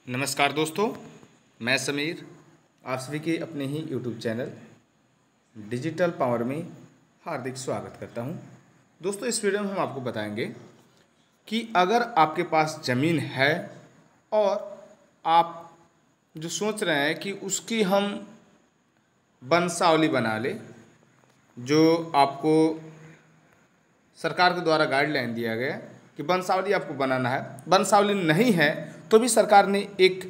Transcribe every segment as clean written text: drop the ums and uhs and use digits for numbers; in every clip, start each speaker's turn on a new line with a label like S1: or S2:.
S1: नमस्कार दोस्तों, मैं समीर आप सभी के अपने ही YouTube चैनल डिजिटल पावर में हार्दिक स्वागत करता हूं। दोस्तों, इस वीडियो में हम आपको बताएंगे कि अगर आपके पास ज़मीन है और आप जो सोच रहे हैं कि उसकी हम वंशावली बना लें, जो आपको सरकार के द्वारा गाइडलाइन दिया गया कि वंशावली आपको बनाना है, वंशावली नहीं है तो भी सरकार ने एक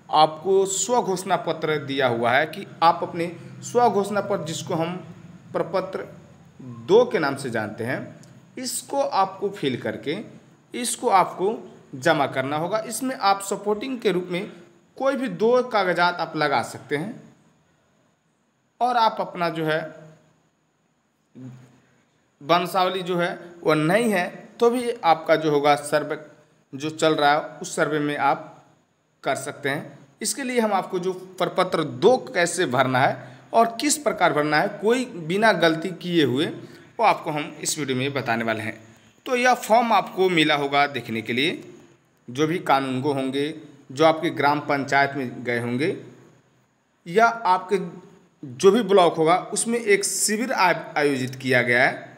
S1: आपको स्व घोषणा पत्र दिया हुआ है कि आप अपने स्व घोषणा पत्र, जिसको हम प्रपत्र 2 के नाम से जानते हैं, इसको आपको फिल करके इसको आपको जमा करना होगा। इसमें आप सपोर्टिंग के रूप में कोई भी 2 कागजात आप लगा सकते हैं और आप अपना जो है वंशावली जो है वो नहीं है तो भी आपका जो होगा सर्वे जो चल रहा है उस सर्वे में आप कर सकते हैं। इसके लिए हम आपको जो प्रपत्र 2 कैसे भरना है और किस प्रकार भरना है, कोई बिना गलती किए हुए, वो आपको हम इस वीडियो में बताने वाले हैं। तो यह फॉर्म आपको मिला होगा देखने के लिए, जो भी कानूनगो होंगे, जो आपके ग्राम पंचायत में गए होंगे या आपके जो भी ब्लॉक होगा उसमें एक शिविर आयोजित किया गया है।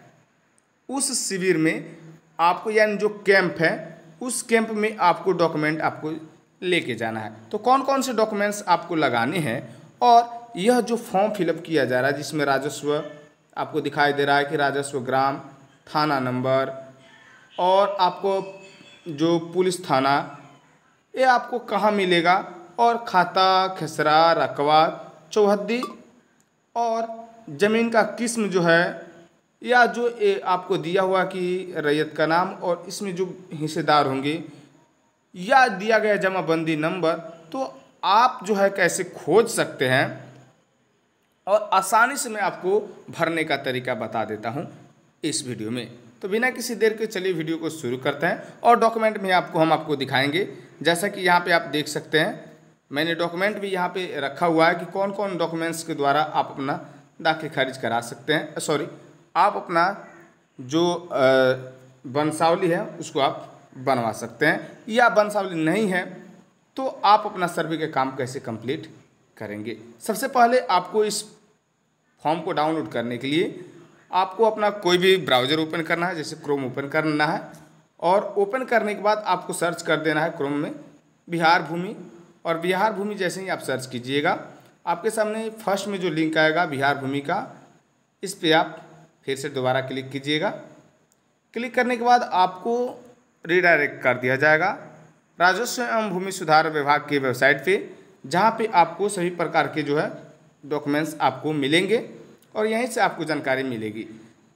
S1: उस शिविर में आपको, यानी जो कैंप है, उस कैंप में आपको डॉक्यूमेंट आपको लेके जाना है। तो कौन कौन से डॉक्यूमेंट्स आपको लगाने हैं और यह जो फॉर्म फिलअप किया जा रहा है, जिसमें राजस्व आपको दिखाई दे रहा है कि राजस्व ग्राम, थाना नंबर और आपको जो पुलिस थाना, ये आपको कहाँ मिलेगा, और खाता, खसरा, रकबा, चौहद्दी और ज़मीन का किस्म जो है, या जो आपको दिया हुआ कि रैयत का नाम और इसमें जो हिस्सेदार होंगे, या दिया गया जमाबंदी नंबर, तो आप जो है कैसे खोज सकते हैं और आसानी से मैं आपको भरने का तरीका बता देता हूं इस वीडियो में। तो बिना किसी देर के चलिए वीडियो को शुरू करते हैं और डॉक्यूमेंट में हम आपको दिखाएंगे। जैसा कि यहाँ पे आप देख सकते हैं, मैंने डॉक्यूमेंट भी यहाँ पे रखा हुआ है कि कौन कौन डॉक्यूमेंट्स के द्वारा आप अपना दाखिल खारिज करा सकते हैं, आप अपना जो वंशावली है उसको आप बनवा सकते हैं, या वंशावली नहीं है तो आप अपना सर्वे के काम कैसे कंप्लीट करेंगे। सबसे पहले आपको इस फॉर्म को डाउनलोड करने के लिए आपको अपना कोई भी ब्राउज़र ओपन करना है, जैसे क्रोम ओपन करना है, और ओपन करने के बाद आपको सर्च कर देना है क्रोम में बिहार भूमि, और बिहार भूमि जैसे ही आप सर्च कीजिएगा आपके सामने फर्स्ट में जो लिंक आएगा बिहार भूमि का, इस पर आप फिर से दोबारा क्लिक कीजिएगा। क्लिक करने के बाद आपको रीडायरेक्ट कर दिया जाएगा राजस्व एवं भूमि सुधार विभाग की वेबसाइट पे, जहाँ पे आपको सभी प्रकार के जो है डॉक्यूमेंट्स आपको मिलेंगे और यहीं से आपको जानकारी मिलेगी।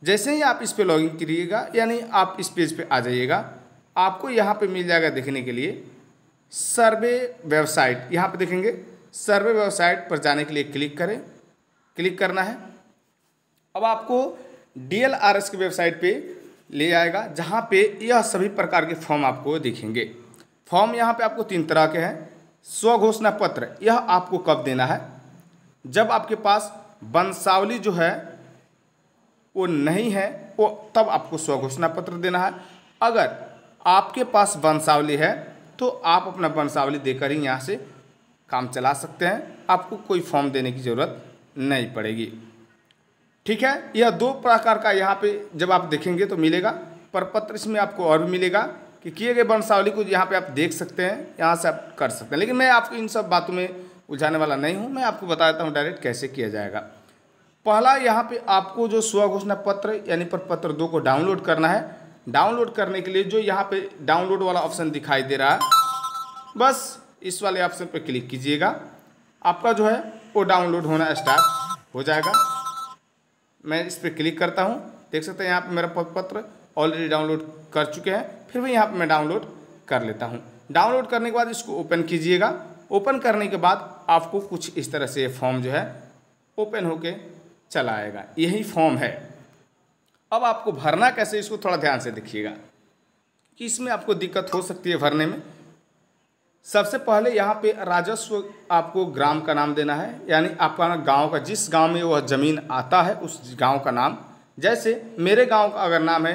S1: जैसे ही आप इस पे लॉगिन करिएगा, यानी आप इस पेज पे आ जाइएगा, आपको यहाँ पे मिल जाएगा देखने के लिए सर्वे वेबसाइट। यहाँ पे देखेंगे सर्वे वेबसाइट पर जाने के लिए क्लिक करें, क्लिक करना है। अब आपको DLRS की वेबसाइट पे ले आएगा, जहाँ पे यह सभी प्रकार के फॉर्म आपको दिखेंगे। फॉर्म यहाँ पे आपको 3 तरह के हैं। स्व घोषणा पत्र, यह आपको कब देना है, जब आपके पास वंशावली जो है वो नहीं है, वो तब आपको स्व घोषणा पत्र देना है। अगर आपके पास वंशावली है तो आप अपना वंशावली देकर ही यहाँ से काम चला सकते हैं, आपको कोई फॉर्म देने की ज़रूरत नहीं पड़ेगी। ठीक है, यह 2 प्रकार का यहाँ पे जब आप देखेंगे तो मिलेगा प्रपत्र। इसमें आपको और भी मिलेगा कि किए गए वंशावली को यहाँ पे आप देख सकते हैं, यहाँ से आप कर सकते हैं। लेकिन मैं आपको इन सब बातों में उलझाने वाला नहीं हूँ, मैं आपको बता देता हूँ डायरेक्ट कैसे किया जाएगा। पहला, यहाँ पे आपको जो स्व घोषणा पत्र यानी प्रपत्र 2 को डाउनलोड करना है। डाउनलोड करने के लिए जो यहाँ पे डाउनलोड वाला ऑप्शन दिखाई दे रहा है, बस इस वाले ऑप्शन पर क्लिक कीजिएगा, आपका जो है वो डाउनलोड होना स्टार्ट हो जाएगा। मैं इस पर क्लिक करता हूँ, देख सकते हैं यहाँ पे मेरा पत्र ऑलरेडी डाउनलोड कर चुके हैं, फिर भी यहाँ पे मैं डाउनलोड कर लेता हूँ। डाउनलोड करने के बाद इसको ओपन कीजिएगा। ओपन करने के बाद आपको कुछ इस तरह से फॉर्म जो है ओपन होके चला आएगा, यही फॉर्म है। अब आपको भरना कैसे, इसको थोड़ा ध्यान से देखिएगा कि इसमें आपको दिक्कत हो सकती है भरने में। सबसे पहले यहाँ पे राजस्व आपको ग्राम का नाम देना है, यानी आपका गांव का, जिस गांव में वह ज़मीन आता है उस गांव का नाम। जैसे मेरे गांव का अगर नाम है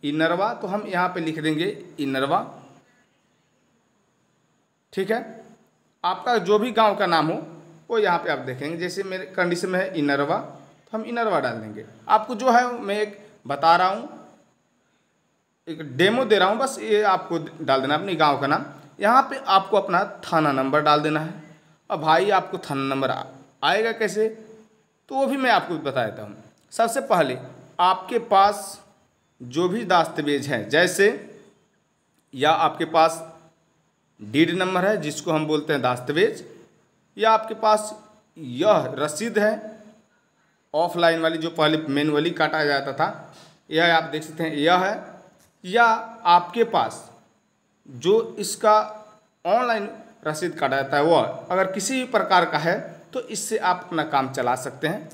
S1: इनरवा, तो हम यहाँ पे लिख देंगे इनरवा। ठीक है, आपका जो भी गांव का नाम हो वो यहाँ पे आप देखेंगे। जैसे मेरे कंडीशन में है इनरवा, तो हम इनरवा डाल देंगे। आपको जो है मैं एक बता रहा हूँ, एक डेमो दे रहा हूँ, बस ये आपको डाल देना अपने गांव का नाम। यहाँ पे आपको अपना थाना नंबर डाल देना है। अब भाई आपको थाना नंबर आएगा कैसे, तो वो भी मैं आपको बता देता हूँ। सबसे पहले आपके पास जो भी दस्तावेज है, जैसे या आपके पास डीड नंबर है जिसको हम बोलते हैं दस्तावेज, या आपके पास यह रसीद है ऑफलाइन वाली जो पहले मैनुअली काटा जाता था, यह आप देख सकते हैं यह है, या आपके पास जो इसका ऑनलाइन रसीद काटा जाता है वह अगर किसी भी प्रकार का है तो इससे आप अपना काम चला सकते हैं।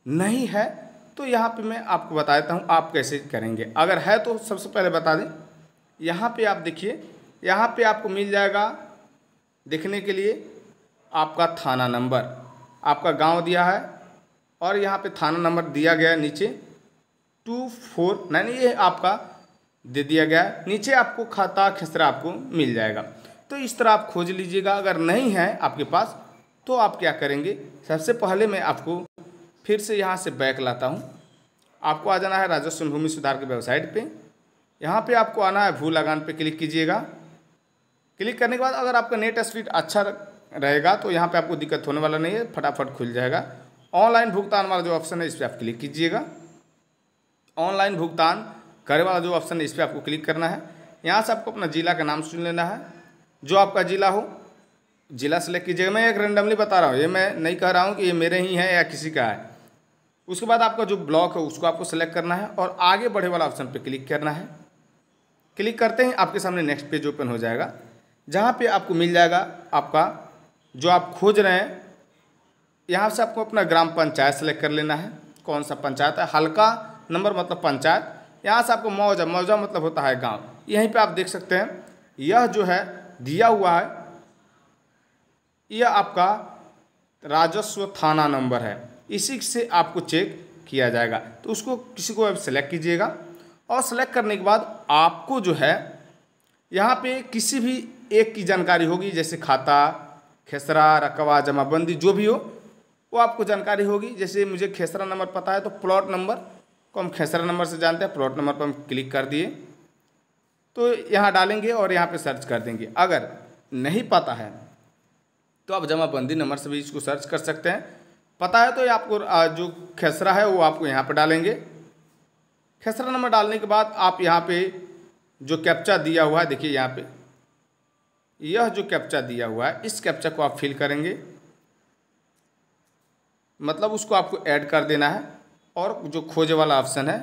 S1: नहीं है तो यहाँ पे मैं आपको बता देता हूँ आप कैसे करेंगे। अगर है तो सबसे पहले बता दें, यहाँ पे आप देखिए, यहाँ पे आपको मिल जाएगा देखने के लिए आपका थाना नंबर, आपका गांव दिया है और यहाँ पे थाना नंबर दिया गया है नीचे 249, ये आपका दे दिया गया है। नीचे आपको खाता खसरा आपको मिल जाएगा। तो इस तरह आप खोज लीजिएगा। अगर नहीं है आपके पास तो आप क्या करेंगे, सबसे पहले मैं आपको फिर से यहाँ से बैक लाता हूँ। आपको आ जाना है राजस्व एवं भूमि सुधार की वेबसाइट पे। यहाँ पे आपको आना है भू लगान पे क्लिक कीजिएगा। क्लिक करने के बाद अगर आपका नेट स्पीड अच्छा रहेगा तो यहाँ पे आपको दिक्कत होने वाला नहीं है, फटाफट खुल जाएगा। ऑनलाइन भुगतान वाला जो ऑप्शन है इस पर आप क्लिक कीजिएगा। ऑनलाइन भुगतान करे वाला जो ऑप्शन है इस पर आपको क्लिक करना है। यहाँ से आपको अपना जिला का नाम चुन लेना है, जो आपका जिला हो जिला सेलेक्ट कीजिएगा। मैं एक रेंडमली बता रहा हूँ, ये मैं नहीं कह रहा हूँ कि ये मेरे ही है या किसी का है। उसके बाद आपका जो ब्लॉक है उसको आपको सेलेक्ट करना है और आगे बढ़े वाला ऑप्शन पे क्लिक करना है। क्लिक करते ही आपके सामने नेक्स्ट पेज ओपन हो जाएगा, जहाँ पे आपको मिल जाएगा आपका जो आप खोज रहे हैं। यहाँ से आपको अपना ग्राम पंचायत सेलेक्ट कर लेना है, कौन सा पंचायत है। हल्का नंबर मतलब पंचायत। यहाँ से आपको मौजा, मौजा मतलब होता है गाँव। यहीं पर आप देख सकते हैं यह जो है दिया हुआ है, यह आपका राजस्व थाना नंबर है। इसी से आपको चेक किया जाएगा। तो उसको किसी को अब सेलेक्ट कीजिएगा और सेलेक्ट करने के बाद आपको जो है यहाँ पे किसी भी एक की जानकारी होगी, जैसे खाता खेसरा रकबा जमाबंदी जो भी हो वो आपको जानकारी होगी। जैसे मुझे खेसरा नंबर पता है तो प्लॉट नंबर को हम खेसरा नंबर से जानते हैं। प्लॉट नंबर पर हम क्लिक कर दिए तो यहाँ डालेंगे और यहाँ पे सर्च कर देंगे। अगर नहीं पता है तो आप जमाबंदी नंबर से भी इसको सर्च कर सकते हैं। पता है तो आपको जो खेसरा है वो आपको यहाँ पे डालेंगे। खेसरा नंबर डालने के बाद आप यहाँ पे जो कैप्चा दिया हुआ है, देखिए यहाँ पे यह जो कैप्चा दिया हुआ है इस कैप्चा को आप फिल करेंगे, मतलब उसको आपको ऐड कर देना है। और जो खोजे वाला ऑप्शन है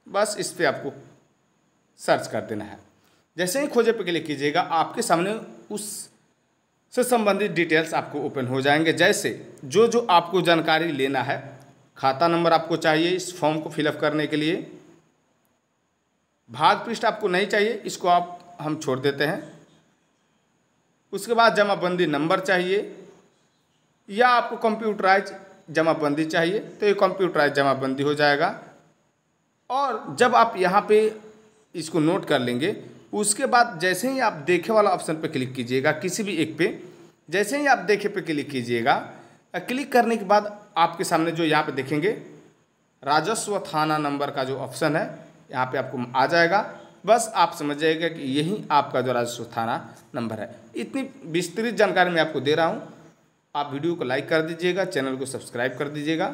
S1: बस इस पर आपको सर्च कर देना है। जैसे ही खोजे पे क्लिक कीजिएगा आपके सामने उस से संबंधित डिटेल्स आपको ओपन हो जाएंगे। जैसे जो जो आपको जानकारी लेना है, खाता नंबर आपको चाहिए इस फॉर्म को फिलअप करने के लिए। भाग पृष्ठ आपको नहीं चाहिए, इसको आप हम छोड़ देते हैं। उसके बाद जमाबंदी नंबर चाहिए या आपको कंप्यूटराइज जमाबंदी चाहिए तो ये कंप्यूटराइज जमाबंदी हो जाएगा। और जब आप यहाँ पे इसको नोट कर लेंगे उसके बाद जैसे ही आप देखे वाला ऑप्शन पे क्लिक कीजिएगा, किसी भी एक पे जैसे ही आप देखे पे क्लिक कीजिएगा, क्लिक करने के बाद आपके सामने जो यहाँ पे देखेंगे राजस्व थाना नंबर का जो ऑप्शन है यहाँ पे आपको आ जाएगा। बस आप समझ जाइएगा कि यही आपका जो राजस्व थाना नंबर है। इतनी विस्तृत जानकारी मैं आपको दे रहा हूँ। आप वीडियो को लाइक कर दीजिएगा, चैनल को सब्सक्राइब कर दीजिएगा।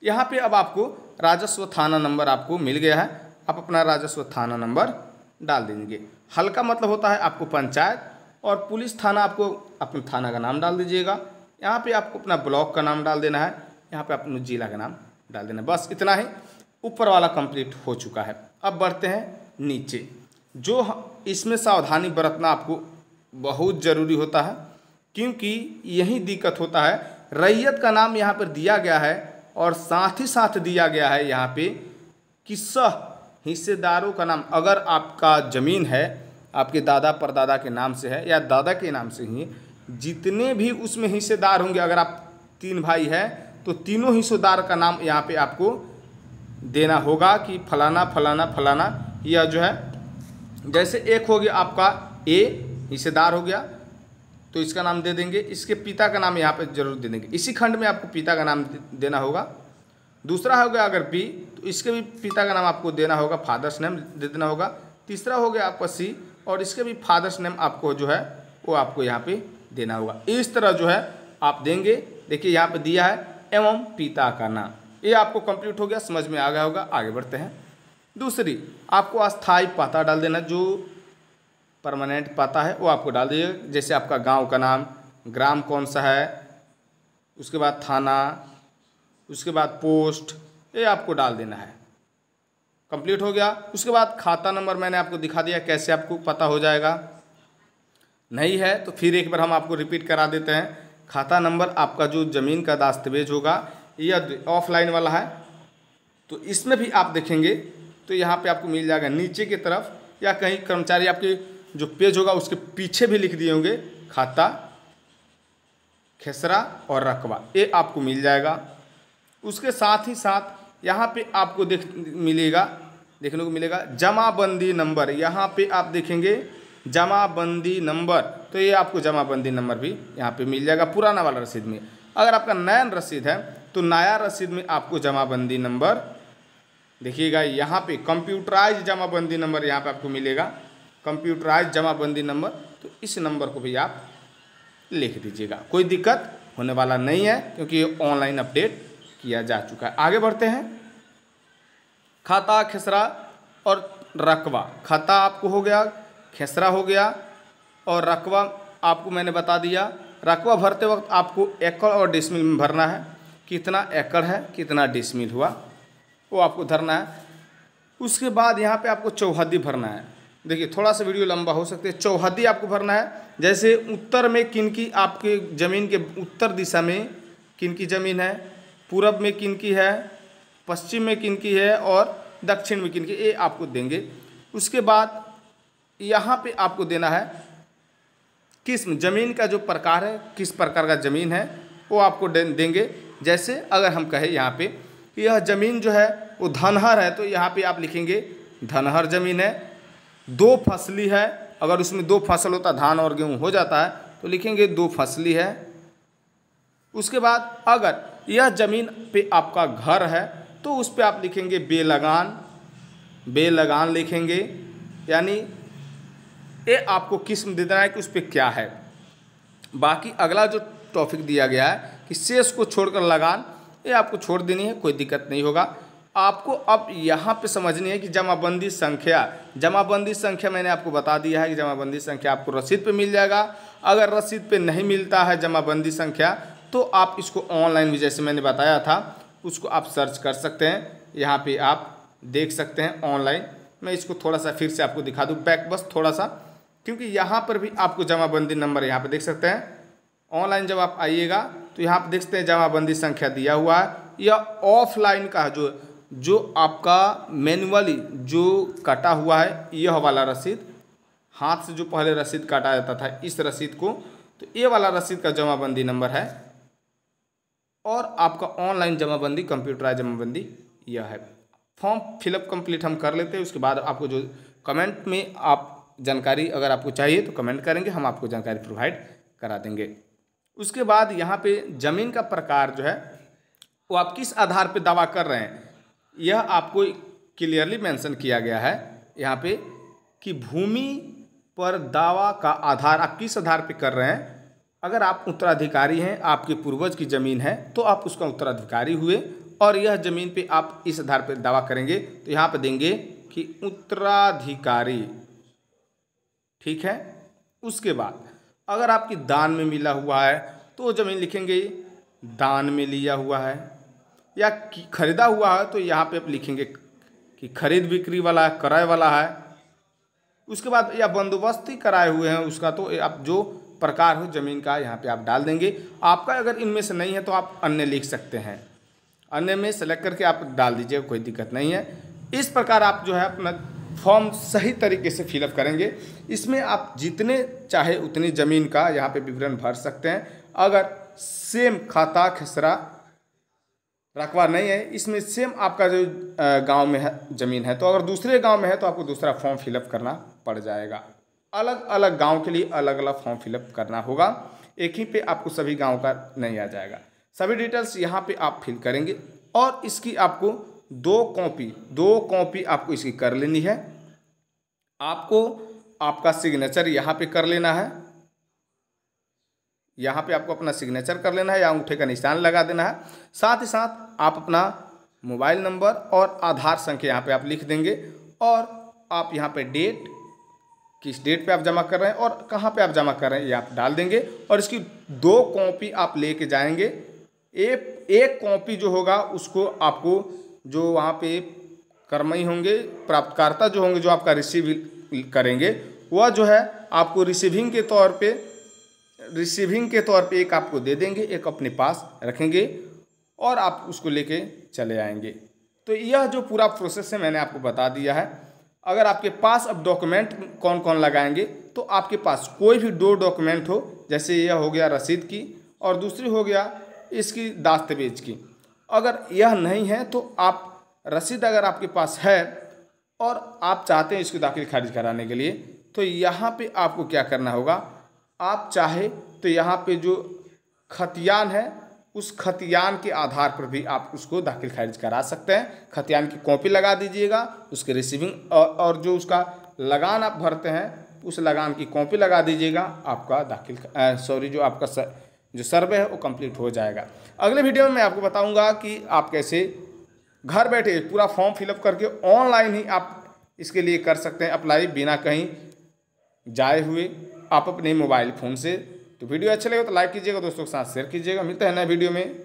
S1: यहाँ पे अब आपको राजस्व थाना नंबर आपको मिल गया है। आप अपना राजस्व थाना नंबर डाल देंगे। हल्का मतलब होता है आपको पंचायत, और पुलिस थाना आपको अपने थाना का नाम डाल दीजिएगा। यहाँ पे आपको अपना ब्लॉक का नाम डाल देना है, यहाँ पे अपने जिला का नाम डाल देना है। बस इतना ही, ऊपर वाला कंप्लीट हो चुका है। अब बढ़ते हैं नीचे। जो इसमें सावधानी बरतना आपको बहुत ज़रूरी होता है, क्योंकि यही दिक्कत होता है। रैयत का नाम यहाँ पर दिया गया है और साथ ही साथ दिया गया है यहाँ पे कि सह हिस्सेदारों का नाम। अगर आपका ज़मीन है आपके दादा परदादा के नाम से है या दादा के नाम से ही, जितने भी उसमें हिस्सेदार होंगे, अगर आप 3 भाई हैं तो तीनों हिस्सेदार का नाम यहाँ पे आपको देना होगा कि फलाना फलाना फलाना। यह जो है जैसे एक हो गया आपका ए हिस्सेदार हो गया, तो इसका नाम दे देंगे। इसके पिता का नाम यहाँ पे जरूर दे देंगे। इसी खंड में आपको पिता का नाम देना होगा। दूसरा हो गया अगर बी, तो इसके भी पिता का नाम आपको देना होगा, फादर्स नेम दे देना होगा। तीसरा हो गया आपका सी, और इसके भी फादर्स नेम आपको जो है वो आपको यहाँ पे देना होगा। इस तरह जो है आप देंगे। देखिए यहाँ पे दिया है एवं पिता का नाम। ये आपको कंप्लीट हो गया, समझ में आ गया होगा। आगे बढ़ते हैं। दूसरी, आपको अस्थाई पता डाल देना। जो परमानेंट पता है वो आपको डाल दीजिएगा। जैसे आपका गांव का नाम, ग्राम कौन सा है, उसके बाद थाना, उसके बाद पोस्ट, ये आपको डाल देना है। कंप्लीट हो गया। उसके बाद खाता नंबर मैंने आपको दिखा दिया कैसे आपको पता हो जाएगा। नहीं है तो फिर एक बार हम आपको रिपीट करा देते हैं। खाता नंबर आपका जो ज़मीन का दस्तावेज होगा, यह ऑफलाइन वाला है, तो इसमें भी आप देखेंगे तो यहाँ पे आपको मिल जाएगा नीचे की तरफ, या कहीं कर्मचारी आपके जो पेज होगा उसके पीछे भी लिख दिए होंगे खाता, खेसरा और रकबा, ये आपको मिल जाएगा। उसके साथ ही साथ यहाँ पे आपको देखने को मिलेगा जमाबंदी नंबर। यहाँ पे आप देखेंगे जमाबंदी नंबर, तो ये आपको जमाबंदी नंबर भी यहाँ पे मिल जाएगा पुराना वाला रसीद में। अगर आपका नया रसीद है तो नया रसीद में आपको जमाबंदी नंबर देखिएगा, यहाँ पे कंप्यूटराइज जमाबंदी नंबर यहाँ पे आपको मिलेगा, कंप्यूटराइज जमाबंदी नंबर। तो इस नंबर को भी आप लिख दीजिएगा, कोई दिक्कत होने वाला नहीं है क्योंकि ये ऑनलाइन अपडेट किया जा चुका है। आगे बढ़ते हैं। खाता, खेसरा और रकबा। खाता आपको हो गया, खेसरा हो गया और रकबा आपको मैंने बता दिया। रकबा भरते वक्त आपको एकड़ और डिसमिल में भरना है। कितना एकड़ है, कितना डिसमिल हुआ, वो आपको धरना है। उसके बाद यहाँ पे आपको चौहद्दी भरना है। देखिए थोड़ा सा वीडियो लंबा हो सकता है। चौहद्दी आपको भरना है। जैसे उत्तर में किनकी आपके ज़मीन के उत्तर दिशा में किनकी ज़मीन है, पूरब में किनकी है, पश्चिम में किनकी है और दक्षिण में किनकी, ये आपको देंगे। उसके बाद यहाँ पे आपको देना है किस्म, ज़मीन का जो प्रकार है, किस प्रकार का ज़मीन है वो आपको देंगे। जैसे अगर हम कहें यहाँ पे कि यह ज़मीन जो है वो धनहर है, तो यहाँ पे आप लिखेंगे धनहर ज़मीन है। 2 फसली है, अगर उसमें 2 फसल होता, धान और गेहूँ हो जाता है, तो लिखेंगे 2 फसली है। उसके बाद अगर यह ज़मीन पे आपका घर है तो उस पे आप लिखेंगे बेलगान, बेलगान लिखेंगे। यानी ये आपको किस्म दे देना है कि उस पर क्या है। बाकी अगला जो टॉपिक दिया गया है कि शेष को छोड़कर लगान, ये आपको छोड़ देनी है, कोई दिक्कत नहीं होगा। आपको अब यहाँ पे समझनी है कि जमाबंदी संख्या, जमाबंदी संख्या मैंने आपको बता दिया है कि जमाबंदी संख्या आपको रसीद पे मिल जाएगा। अगर रसीद पे नहीं मिलता है जमाबंदी संख्या तो आप इसको ऑनलाइन भी, जैसे मैंने बताया था, उसको आप सर्च कर सकते हैं। यहाँ पे आप देख सकते हैं ऑनलाइन। मैं इसको थोड़ा सा फिर से आपको दिखा दूँ बैक, बस थोड़ा सा, क्योंकि यहाँ पर भी आपको जमाबंदी नंबर यहाँ पे देख सकते हैं। ऑनलाइन जब आप आइएगा तो यहाँ पे देख सकते हैं जमाबंदी संख्या दिया हुआ है। यह ऑफलाइन का जो आपका मैनुअली जो काटा हुआ है, यह वाला रसीद, हाथ से जो पहले रसीद काटा जाता था इस रसीद को, तो ये वाला रसीद का जमाबंदी नंबर है। और आपका ऑनलाइन जमाबंदी, कंप्यूटराइज जमाबंदी यह है। फॉर्म फिलअप कंप्लीट हम कर लेते हैं। उसके बाद आपको जो कमेंट में आप जानकारी अगर आपको चाहिए तो कमेंट करेंगे, हम आपको जानकारी प्रोवाइड करा देंगे। उसके बाद यहाँ पे ज़मीन का प्रकार जो है वो आप किस आधार पे दावा कर रहे हैं, यह आपको क्लियरली मेंशन किया गया है यहाँ पे कि भूमि पर दावा का आधार आप किस आधार पे कर रहे हैं। अगर आप उत्तराधिकारी हैं, आपके पूर्वज की ज़मीन है, तो आप उसका उत्तराधिकारी हुए और यह ज़मीन पे आप इस आधार पे दावा करेंगे, तो यहाँ पे देंगे कि उत्तराधिकारी, ठीक है। उसके बाद अगर आपकी दान में मिला हुआ है तो ज़मीन लिखेंगे दान में लिया हुआ है, या खरीदा हुआ है तो यहाँ पे आप लिखेंगे कि खरीद बिक्री वाला है, किराए वाला है। उसके बाद या बंदोबस्ती कराए हुए हैं उसका, तो आप जो प्रकार हो ज़मीन का यहाँ पे आप डाल देंगे। आपका अगर इनमें से नहीं है तो आप अन्य लिख सकते हैं, अन्य में सेलेक्ट करके आप डाल दीजिएगा, कोई दिक्कत नहीं है। इस प्रकार आप जो है अपना फॉर्म सही तरीके से फिलअप करेंगे। इसमें आप जितने चाहे उतनी ज़मीन का यहाँ पे विवरण भर सकते हैं। अगर सेम खाता, खेसरा, रकबा नहीं है, इसमें सेम आपका जो गांव में है ज़मीन है, तो अगर दूसरे गांव में है तो आपको दूसरा फॉर्म फिलअप करना पड़ जाएगा। अलग अलग गांव के लिए अलग अलग फॉर्म फिलअप करना होगा, एक ही पे आपको सभी गांव का नहीं आ जाएगा। सभी डिटेल्स यहाँ पे आप फिल करेंगे और इसकी आपको 2 कॉपी आपको इसकी कर लेनी है। आपको आपका सिग्नेचर यहाँ पे कर लेना है, यहाँ पे आपको अपना सिग्नेचर कर लेना है या अंगूठे का निशान लगा देना है। साथ ही साथ आप अपना मोबाइल नंबर और आधार संख्या यहाँ पे आप लिख देंगे और आप यहाँ पे डेट, किस डेट पे आप जमा कर रहे हैं और कहाँ पे आप जमा कर रहे हैं ये आप डाल देंगे और इसकी 2 कॉपी आप लेके जाएंगे। एक कॉपी जो होगा उसको आपको जो वहाँ पे कर्मई होंगे, प्राप्तकर्ता जो होंगे, जो आपका रिसीव करेंगे, वह जो है आपको रिसीविंग के तौर पे एक आपको दे देंगे, एक अपने पास रखेंगे और आप उसको लेके चले आएंगे। तो यह जो पूरा प्रोसेस है मैंने आपको बता दिया है। अगर आपके पास अब डॉक्यूमेंट कौन कौन लगाएंगे, तो आपके पास कोई भी 2 डॉक्यूमेंट हो, जैसे यह हो गया रसीद की और दूसरी हो गया इसकी दस्तावेज की। अगर यह नहीं है तो आप रसीद अगर आपके पास है और आप चाहते हैं इसको दाखिल खारिज कराने के लिए, तो यहाँ पे आपको क्या करना होगा, आप चाहे तो यहाँ पे जो खतियान है उस खतियान के आधार पर भी आप उसको दाखिल खारिज करा सकते हैं। खतियान की कॉपी लगा दीजिएगा, उसके रिसीविंग और जो उसका लगान आप भरते हैं उस लगान की कॉपी लगा दीजिएगा, आपका जो आपका जो सर्वे है वो कंप्लीट हो जाएगा। अगले वीडियो में मैं आपको बताऊंगा कि आप कैसे घर बैठे पूरा फॉर्म फिलअप करके ऑनलाइन ही आप इसके लिए कर सकते हैं अप्लाई, बिना कहीं जाए हुए, आप अपने मोबाइल फ़ोन से। तो वीडियो अच्छा लगे तो लाइक कीजिएगा, दोस्तों के साथ शेयर कीजिएगा। मिलते हैं नए वीडियो में।